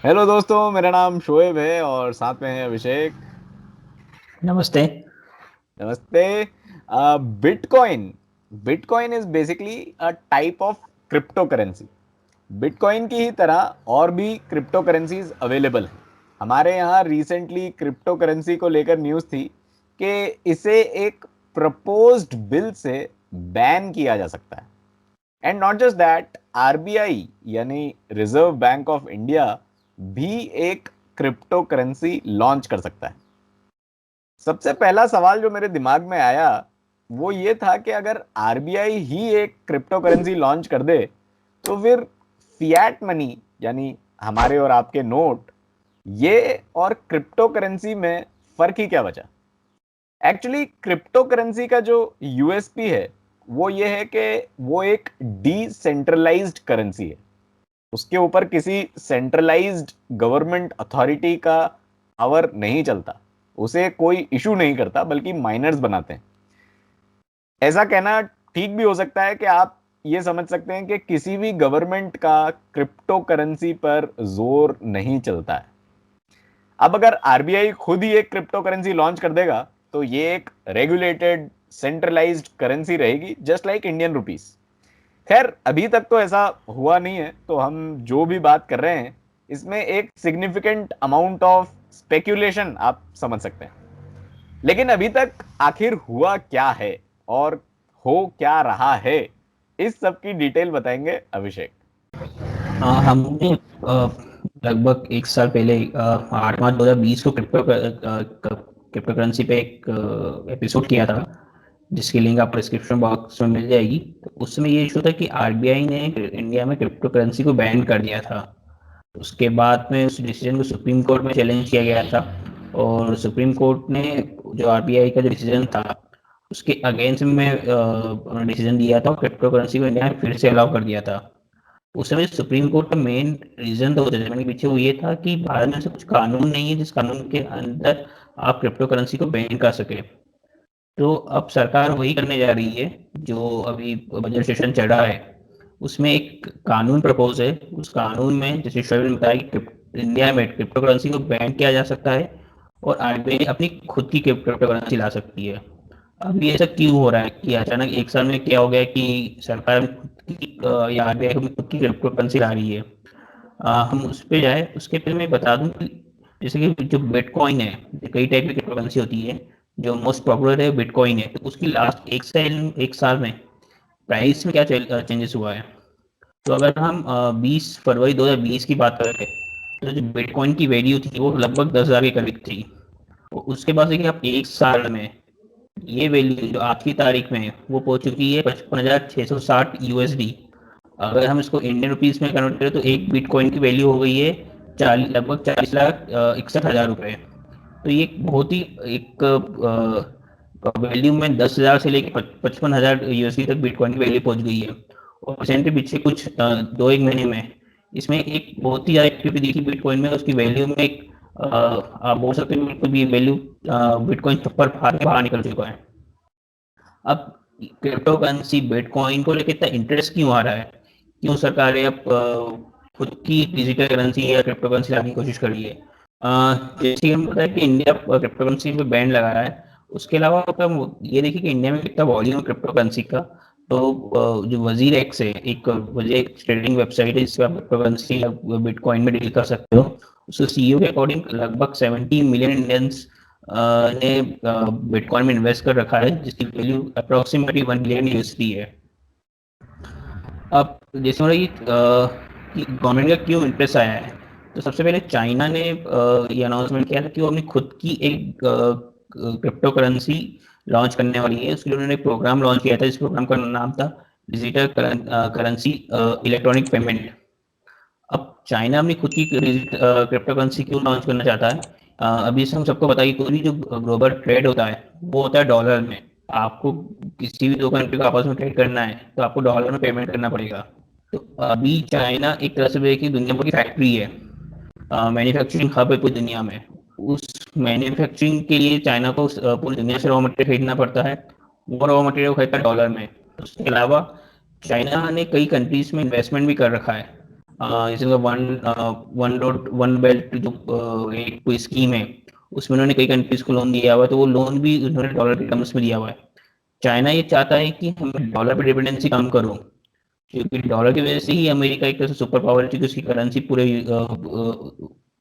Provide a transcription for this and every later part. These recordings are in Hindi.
हेलो दोस्तों, मेरा नाम शोएब है और साथ में है अभिषेक। नमस्ते। नमस्ते। Bitcoin bitcoin is basically a type of crypto currency. Bitcoin की ही तरह और भी क्रिप्टो करेंसीज अवेलेबल हैं। हमारे यहाँ रिसेंटली क्रिप्टो करेंसी को लेकर न्यूज़ थी कि इसे एक प्रपोज्ड बिल से बैन किया जा सकता है। And not just that, RBI यानी रिजर्व बैंक ऑफ इंडिया भी एक क्रिप्टो करेंसी लॉन्च कर सकता है। सबसे पहला सवाल जो मेरे दिमाग में आया वो ये था कि अगर आरबीआई ही एक क्रिप्टो करेंसी लॉन्च कर दे तो फिर फिएट मनी यानी हमारे और आपके नोट, ये और क्रिप्टो करेंसी में फर्क ही क्या बचा। एक्चुअली क्रिप्टो करेंसी का जो यूएसपी है वो ये है कि वो एक डिसेंट्रलाइज्ड करेंसी है। उसके ऊपर किसी सेंट्रलाइज्ड गवर्नमेंट अथॉरिटी का पावर नहीं चलता। उसे कोई इशू नहीं करता बल्कि माइनर्स बनाते हैं। ऐसा कहना ठीक भी हो सकता है कि आप ये समझ सकते हैं कि किसी भी गवर्नमेंट का क्रिप्टो करेंसी पर जोर नहीं चलता है। अब अगर आरबीआई खुद ही एक क्रिप्टो करेंसी लॉन्च कर देगा तो ये एक रेगुलेटेड सेंट्रलाइज्ड करेंसी रहेगी, जस्ट लाइक इंडियन रुपीस। खैर अभी तक तो ऐसा हुआ नहीं है, तो हम जो भी बात कर रहे हैं इसमें एक सिग्निफिकेंट अमाउंट ऑफ स्पेक्यूलेशन आप समझ सकते हैं। लेकिन अभी तक आखिर हुआ क्या है और हो क्या रहा है, इस सब की डिटेल बताएंगे अभिषेक। हमने लगभग एक साल पहले 8 मार्च 2020 को क्रिप्टो करेंसी पे एक एपिसोड किया था, जिसकी लिंक आपको डिस्क्रिप्शन बॉक्स में मिल जाएगी। तो उसमें ये इशू था कि आरबीआई ने इंडिया में क्रिप्टो करेंसी को बैन कर दिया था। उसके बाद में उस डिसीजन को सुप्रीम कोर्ट में चैलेंज किया गया था, और सुप्रीम कोर्ट ने जो आरबीआई का जो डिसीजन था उसके अगेंस्ट में डिसीजन दिया था और क्रिप्टो करेंसी को इंडिया में फिर से अलाउ कर दिया था। उस समय सुप्रीम कोर्ट का मेन रीजन तो जजमेंट के पीछे वो ये था कि भारत में ऐसा कुछ कानून नहीं है जिस कानून के अंदर आप क्रिप्टो करेंसी को बैन कर सके। तो अब सरकार वही करने जा रही है। जो अभी बजट सेशन चल रहा है उसमें एक कानून प्रपोज है। उस कानून में जैसे शोएब ने बताया कि इंडिया में क्रिप्टो करेंसी को बैन किया जा सकता है और आरबीआई अपनी खुद की क्रिप्टो करेंसी ला सकती है। अब ये ऐसा क्यों हो रहा है कि अचानक एक साल में क्या हो गया कि सरकार खुद की या आरबीआई खुद की क्रिप्टो करेंसी ला रही है। हम उस पर जाए उसके पहले मैं बता दूं कि जैसे कि जो बिटकॉइन है, कई टाइप की क्रिप्टो करेंसी होती है। जो मोस्ट पॉपुलर है बिटकॉइन है, तो उसकी लास्ट एक साल में प्राइस में क्या चेंजेस हुआ है। तो अगर हम 20 फरवरी 2020 की बात करें तो जो बिटकॉइन की वैल्यू थी वो लगभग 10,000 के करीब थी। और उसके बाद देखिए आप एक साल में ये वैल्यू जो आज की तारीख में है वो पहुंच चुकी है 55,660 यूएसडी। अगर हम इसको इंडियन रुपीस में कन्वर्ट करें तो एक बिटकॉइन की वैल्यू हो गई है लगभग 40,61,000 रुपये। तो ये एक बहुत ही एक वैल्यू में 10,000 से लेकर 55,000 यूएसडी तक बिटकॉइन की वैल्यू पहुंच गई है। और रिसेंटली पिछले कुछ 2 एक महीने में इसमें एक बहुत ही ज़्यादा एक्टिविटी दिखी बिटकॉइन में। उसकी वैल्यू में एक आप बोल सकते हैं बिल्कुल भी वैल्यू बिटकॉइन चप्पर फाड़ के बाहर निकल चुका है। अब क्रिप्टो करेंसी बिटकॉइन को लेकर इतना इंटरेस्ट क्यों आ रहा है? क्यों सरकारें अब खुद की डिजिटल करेंसी या क्रिप्टो करेंसी लाने की कोशिश कर रही है? जैसे कि हम पता है कि इंडिया क्रिप्टो करेंसी पे बैन लगा रहा है। उसके अलावा हम ये देखिए कि इंडिया में कितना वॉल्यूम है क्रिप्टो करेंसी का। तो जो वजीर एक्स है, एक वजीर एक ट्रेडिंग वेबसाइट है जिसपे आप क्रिप्टो करेंसी या बिटकॉइन में डील कर सकते हो। उसके सीईओ के अकॉर्डिंग लगभग 70 मिलियन इंडियंस ने बिटकॉइन में इन्वेस्ट कर रखा है, जिसकी वैल्यू अप्रोक्सीमेटली 1 बिलियन यूएसडी है। अब जैसे हो रही कि गवर्नमेंट का क्यों इंटरेस्ट आया है, तो सबसे पहले चाइना ने ये अनाउंसमेंट किया था कि वो अपनी खुद की एक क्रिप्टो करेंसी लॉन्च करने वाली है। उसके लिए उन्होंने एक प्रोग्राम लॉन्च किया था। इस प्रोग्राम का नाम था डिजिटल करेंसी इलेक्ट्रॉनिक पेमेंट। अब चाइना अपनी खुद की क्रिप्टो करेंसी क्यों लॉन्च करना चाहता है? अभी से हम सबको बताइए, कोई भी जो ग्लोबल ट्रेड होता है वो होता है डॉलर में। आपको किसी भी दो कंट्री को आपस में ट्रेड करना है तो आपको डॉलर में पेमेंट करना पड़ेगा। तो अभी चाइना एक तरह से देखिए दुनिया भर की फैक्ट्री है, मैन्युफैक्चरिंग हब है पूरी दुनिया में। उस मैन्युफैक्चरिंग के लिए चाइना को पूरी दुनिया से रॉ मटेरियल खरीदना पड़ता है। वो रॉ मटेरियल खरीदता है डॉलर में। उसके अलावा चाइना ने कई कंट्रीज में इन्वेस्टमेंट भी कर रखा है। इसमें one one dot one belt जो एक कोई स्कीम है, उसमें उन्होंने कई कंट्रीज को लोन दिया हुआ है, तो वो लोन भी उन्होंने डॉलर के टर्म्स में दिया हुआ है। चाइना ये चाहता है कि हम डॉलर पे डिपेंडेंसी कम करो, क्योंकि डॉलर की वजह से ही अमेरिका एक तरह से सुपर पावर है, क्योंकि उसकी करेंसी पूरे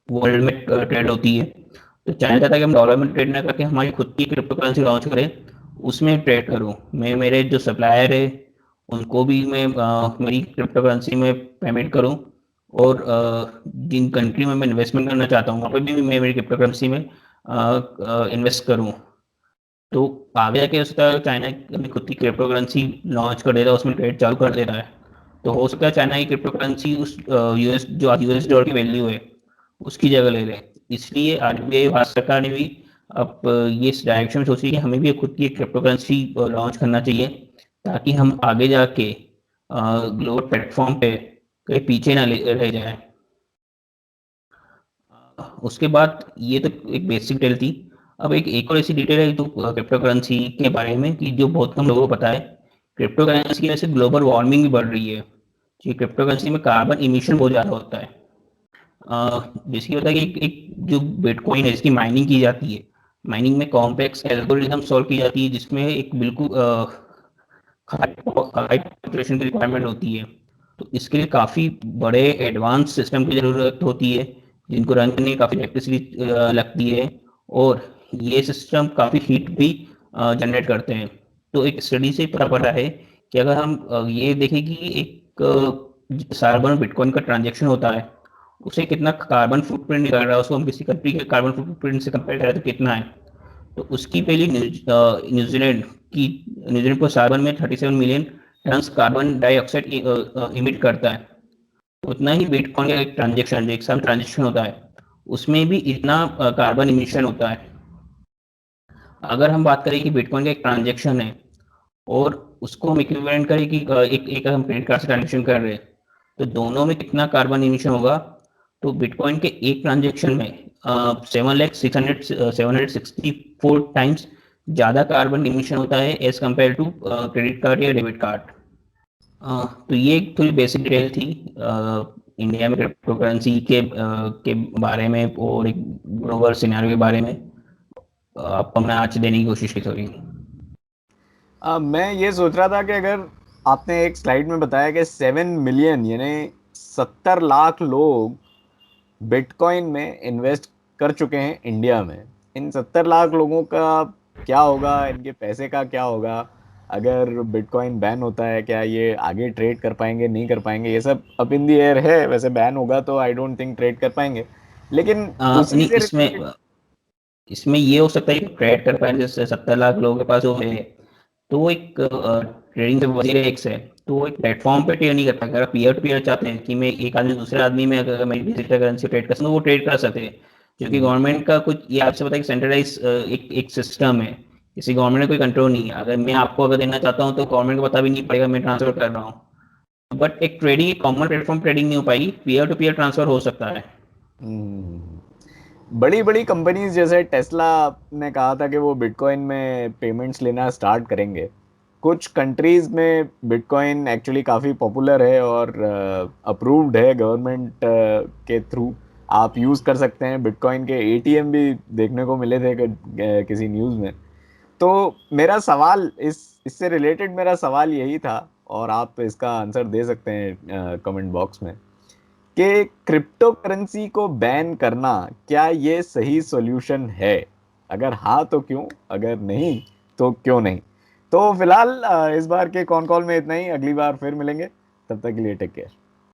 वर्ल्ड में ट्रेड होती है। तो चाइना चाहता है कि हम डॉलर में ट्रेड ना करके हमारी खुद की क्रिप्टो करेंसी लॉन्च करें, उसमें ट्रेड करूँ मैं, मेरे जो सप्लायर है उनको भी मैं मेरी क्रिप्टो करेंसी में पेमेंट करूँ, और जिन कंट्री में मैं इन्वेस्टमेंट करना चाहता हूँ वहाँ पर भी मैं मेरी क्रिप्टो करेंसी में इन्वेस्ट करूँ। तो आगे जाके हो सकता है चाइना अपनी खुद की क्रिप्टो करेंसी लॉन्च कर देता है, उसमें ट्रेड चालू कर देता है। तो हो सकता है चाइना की क्रिप्टो करेंसी उस यूएस जो यूएस डॉलर की वैल्यू है उसकी जगह ले ले। इसलिए आरबीआई भारत सरकार ने भी अब ये इस डायरेक्शन में सोची कि हमें भी खुद की एक क्रिप्टो करेंसी लॉन्च करना चाहिए, ताकि हम आगे जाके ग्लोबल प्लेटफॉर्म पे कहीं पीछे ना रह जाए। उसके बाद ये तो एक बेसिक डिटेल थी। अब एक और ऐसी डिटेल है जो क्रिप्टो करेंसी के बारे में कि जो बहुत कम लोगों को पता है। क्रिप्टो करेंसी की वजह से ग्लोबल वार्मिंग भी बढ़ रही है, कि क्रिप्टो करेंसी में कार्बन इमिशन बहुत ज़्यादा होता है। जिसकी होता है कि एक जो बिटकॉइन है इसकी माइनिंग की जाती है, माइनिंग में कॉम्प्लेक्स एल्गोरिथम सॉल्व की जाती है, जिसमें एक बिल्कुल हाई पॉपुलेशन की रिक्वायरमेंट होती है। तो इसके लिए काफ़ी बड़े एडवांस सिस्टम की ज़रूरत होती है, जिनको रन करने में काफ़ी इलेक्ट्रिसिटी लगती है, और ये सिस्टम काफ़ी हीट भी जनरेट करते हैं। तो एक स्टडी से पता पड़ा है कि अगर हम ये देखें कि एक सार्बन बिटकॉइन का ट्रांजेक्शन होता है, उसे कितना कार्बन फुटप्रिंट निकल रहा है, उसको हम किसी कंट्री के कार्बन फुटप्रिंट से कंपेयर करें तो कितना है। तो उसकी पहली न्यूजीलैंड की न्यूजीलैंड को सार्बन में 37 million ton carbon dioxide emit करता है। उतना ही बिटकॉइन का एक ट्रांजेक्शन जो एक साल ट्रांजेक्शन होता है उसमें भी इतना कार्बन इमिशन होता है। अगर हम बात करें कि बिटकॉइन का एक ट्रांजेक्शन है और उसको हम इक्विवेलेंट करें कि एक हम क्रेडिट कार्ड से ट्रांजेक्शन कर रहे हैं, तो दोनों में कितना कार्बन इमिशन होगा। तो बिटकॉइन के एक ट्रांजेक्शन में 7,600,764 टाइम्स ज़्यादा कार्बन इमिशन होता है as compared to credit card या डेबिट कार्ड। तो ये एक थोड़ी बेसिक डिटेल थी इंडिया में क्रिप्टो करेंसी के बारे में, और एक ग्लोबल सिनेरियो के बारे में आपको मैं आज देने की कोशिश की थोड़ी। मैं ये सोच रहा था कि अगर आपने एक स्लाइड में बताया कि 7 मिलियन यानी 70 लाख लोग बिटकॉइन में इन्वेस्ट कर चुके हैं इंडिया में, इन 70 लाख लोगों का क्या होगा, इनके पैसे का क्या होगा, अगर बिटकॉइन बैन होता है क्या ये आगे ट्रेड कर पाएंगे नहीं कर पाएंगे, ये सब अप इन दी एयर है। वैसे बैन होगा तो आई डोंट थिंक ट्रेड कर पाएंगे, लेकिन उसी नहीं, से इसमें रिलेटेड। इसमें ये हो सकता है कि ट्रेड कर पाए, जैसे 70 लाख लोगों के पास वो है, तो वो एक ट्रेडिंग जब वजीर एक्स है तो वो एक प्लेटफॉर्म पे ट्रेड नहीं करता। अगर आप पीयर टू पीयर चाहते हैं कि मैं एक आदमी दूसरे आदमी में अगर मैं डिजिटल करेंसी ट्रेड कर सकता हूँ, वो ट्रेड कर सकते हैं। क्योंकि गवर्नमेंट का कुछ ये आपसे पता है कि सेंट्रलाइज एक एक सिस्टम है, किसी गवर्नमेंट ने कोई कंट्रोल नहीं है। अगर मैं आपको अगर देना चाहता हूँ तो गवर्नमेंट को पता भी नहीं पड़ेगा मैं ट्रांसफर कर रहा हूँ। बट एक ट्रेडिंग, एक कॉमन प्लेटफॉर्म ट्रेडिंग नहीं हो पाएगी, पीयर टू पीयर ट्रांसफर हो सकता है। बड़ी बड़ी कंपनीज जैसे टेस्ला ने कहा था कि वो बिटकॉइन में पेमेंट्स लेना स्टार्ट करेंगे। कुछ कंट्रीज में बिटकॉइन एक्चुअली काफ़ी पॉपुलर है और अप्रूव्ड है गवर्नमेंट के थ्रू। आप यूज़ कर सकते हैं बिटकॉइन के एटीएम भी देखने को मिले थे किसी न्यूज़ में। तो मेरा सवाल इससे रिलेटेड मेरा सवाल यही था, और आप इसका आंसर दे सकते हैं कमेंट बॉक्स में, कि क्रिप्टो करेंसी को बैन करना क्या ये सही सॉल्यूशन है? अगर हाँ तो क्यों, अगर नहीं तो क्यों नहीं? तो फिलहाल इस बार के कॉन कॉल में इतना ही। अगली बार फिर मिलेंगे, तब तक के लिए टेक केयर।